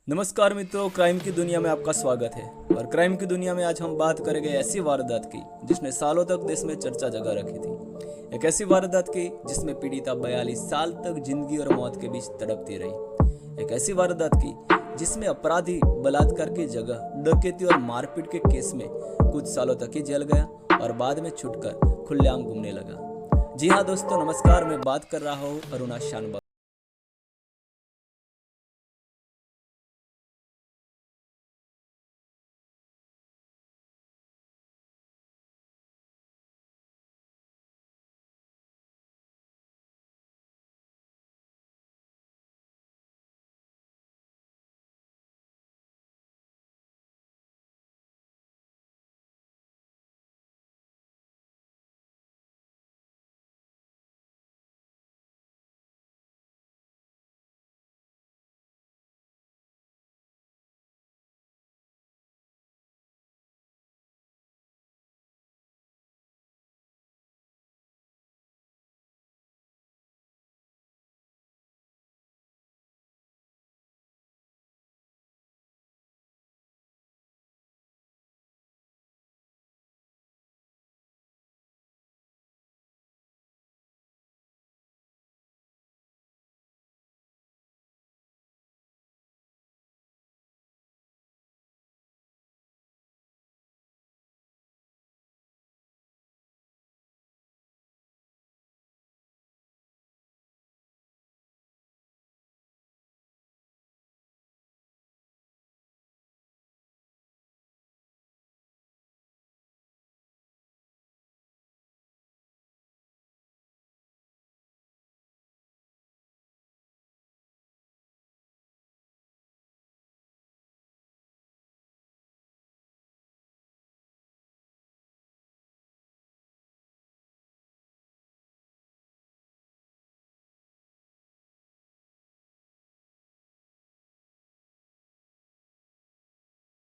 नमस्कार मित्रों, क्राइम की दुनिया में आपका स्वागत है। और क्राइम की दुनिया में आज हम बात करेंगे ऐसी वारदात की जिसने सालों तक देश में चर्चा जगा रखी थी। एक ऐसी वारदात की जिसमें पीड़िता 42 साल तक जिंदगी और मौत के बीच तड़पती रही। एक ऐसी वारदात की जिसमें अपराधी बलात्कार की जगह डकैती और मारपीट के केस में कुछ सालों तक ही जेल गया और बाद में छुटकर खुलेआम घूमने लगा। जी हाँ दोस्तों, नमस्कार। मैं बात कर रहा हूँ अरुणा शानबाग।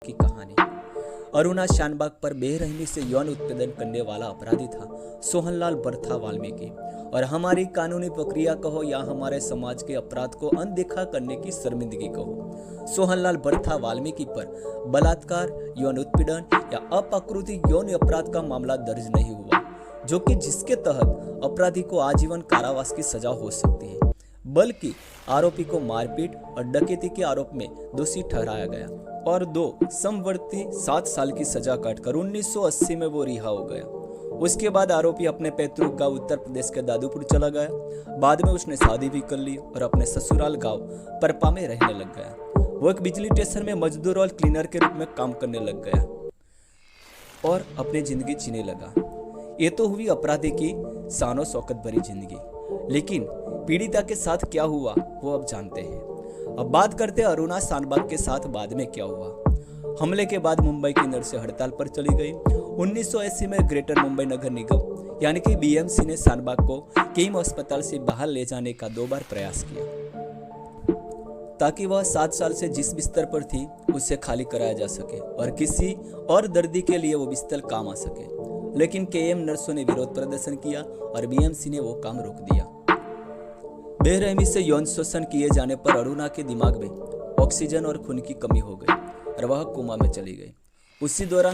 की कहानी। अरुणा शानबाग पर बेरहमी से यौन उत्पीड़न करने वाला अपराधी था सोहनलाल बरथा वाल्मीकि। और हमारी कानूनी प्रक्रिया कहो या हमारे समाज के अपराध को अनदेखा करने की शर्मिंदगी कहो, सोहनलाल बरथा वाल्मीकि पर बलात्कार, यौन उत्पीड़न या अप्राकृतिक यौन अपराध का मामला दर्ज नहीं हुआ, जो कि जिसके तहत अपराधी को आजीवन कारावास की सजा हो सकती है, बल्कि आरोपी को मारपीट और डकैती के आरोप में दोषी ठहराया गया और 2 समवर्ती 7 साल की सजा काटकर 1980 में वो रिहा हो गया। उसके बाद आरोपी अपने पैतृक गांव उत्तर प्रदेश के दादूपुर चला गया। बाद में उसने शादी भी कर ली और अपने ससुराल गांव परपा में रहने लग गया। वो एक बिजली स्टेशन में मजदूर और क्लीनर के रूप में काम करने लग गया और अपनी जिंदगी जीने लगा। ये तो हुई अपराधी की शानो शौकत भरी जिंदगी, लेकिन पीड़िता के साथ क्या हुआ वो अब जानते हैं। अब बात करते हैं अरुणा शानबाग के साथ बाद में क्या हुआ। हमले के बाद मुंबई की नर्सें हड़ताल पर चली गई। 1980 में ग्रेटर मुंबई नगर निगम यानी कि बीएमसी ने शानबाग को किम अस्पताल से बाहर ले जाने का 2 बार प्रयास किया, ताकि वह 7 साल से जिस बिस्तर पर थी उसे खाली कराया जा सके और किसी और दर्दी के लिए वो बिस्तर काम आ सके। लेकिन केएम नर्सों ने विरोध प्रदर्शन किया और बीएमसी ने वो काम रोक दिया। बेरहमी से यौन शोषण किए जाने पर अरुणा के दिमाग में ऑक्सीजन और खून की कमी हो गई और वह कोमा में चली गई। उसी दौरान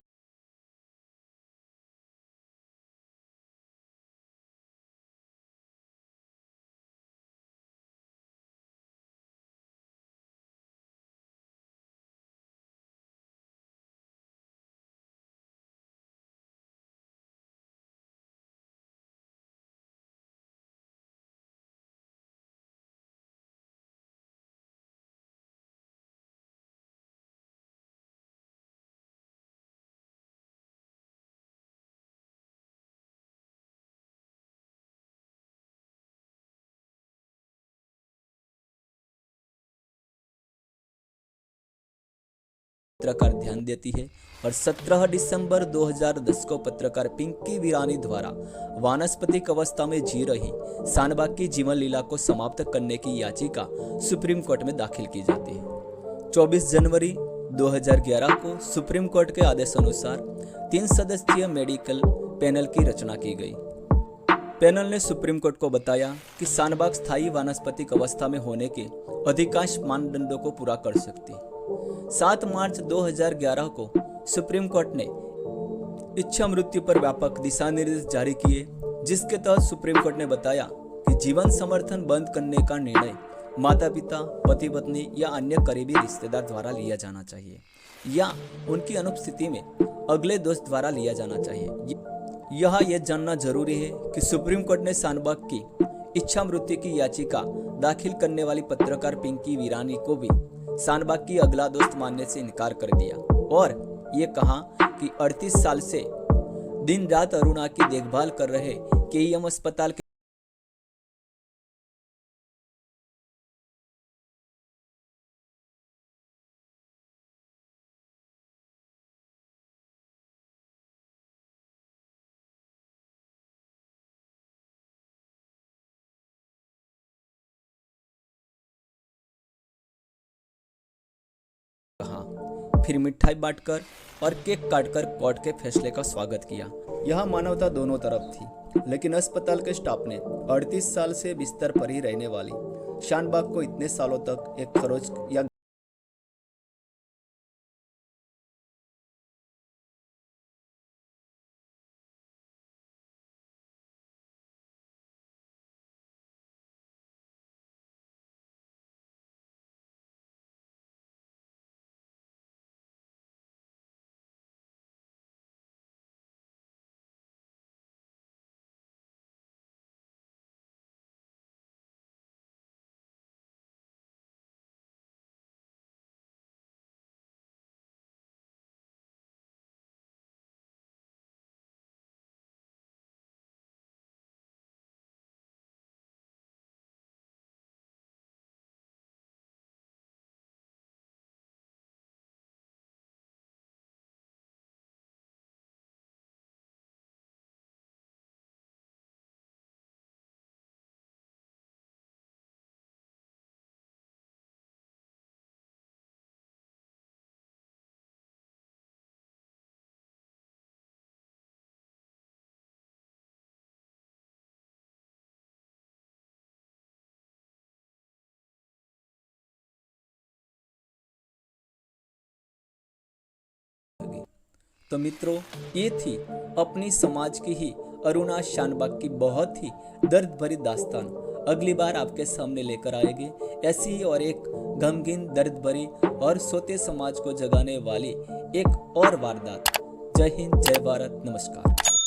पत्रकार ध्यान देती है और 17 दिसंबर 2010 को पत्रकार पिंकी वीरानी द्वारा वानस्पतिक अवस्था में जी रही शानबाग की जीवन लीला को समाप्त करने की याचिका सुप्रीम कोर्ट में दाखिल की जाती है। 24 जनवरी 2011 को सुप्रीम कोर्ट के आदेश अनुसार 3 सदस्यीय मेडिकल पैनल की रचना की गई। पैनल ने सुप्रीम कोर्ट को बताया कि शानबाग स्थायी वानस्पतिक अवस्था में होने के अधिकांश मानदंडों को पूरा कर सकती है। 7 मार्च 2011 को सुप्रीम कोर्ट ने इच्छा मृत्यु पर व्यापक दिशा निर्देश जारी किए, जिसके तहत सुप्रीम कोर्ट ने बताया कि जीवन समर्थन बंद करने का निर्णय माता पिता, पति पत्नी या अन्य करीबी रिश्तेदार द्वारा लिया जाना चाहिए या उनकी अनुपस्थिति में अगले दोस्त द्वारा लिया जाना चाहिए। यह जानना जरूरी है कि सुप्रीम कोर्ट ने शानबाग की इच्छा मृत्यु की याचिका दाखिल करने वाली पत्रकार पिंकी वीरानी को भी शानबाग की अगला दोस्त मानने से इनकार कर दिया और ये कहा कि 38 साल से दिन रात अरुणा की देखभाल कर रहे केईएम अस्पताल के कहा, फिर मिठाई बांटकर और केक काटकर कोर्ट के फैसले का स्वागत किया। यह मानवता दोनों तरफ थी, लेकिन अस्पताल के स्टाफ ने 38 साल से बिस्तर पर ही रहने वाली शानबाग को इतने सालों तक एक खरोच या तो मित्रों, ये थी अपनी समाज की ही अरुणा शानबाग की बहुत ही दर्द भरी दास्तान। अगली बार आपके सामने लेकर आएंगे ऐसी ही और एक गमगीन, दर्द भरी और सोते समाज को जगाने वाली एक और वारदात। जय हिंद, जय भारत, नमस्कार।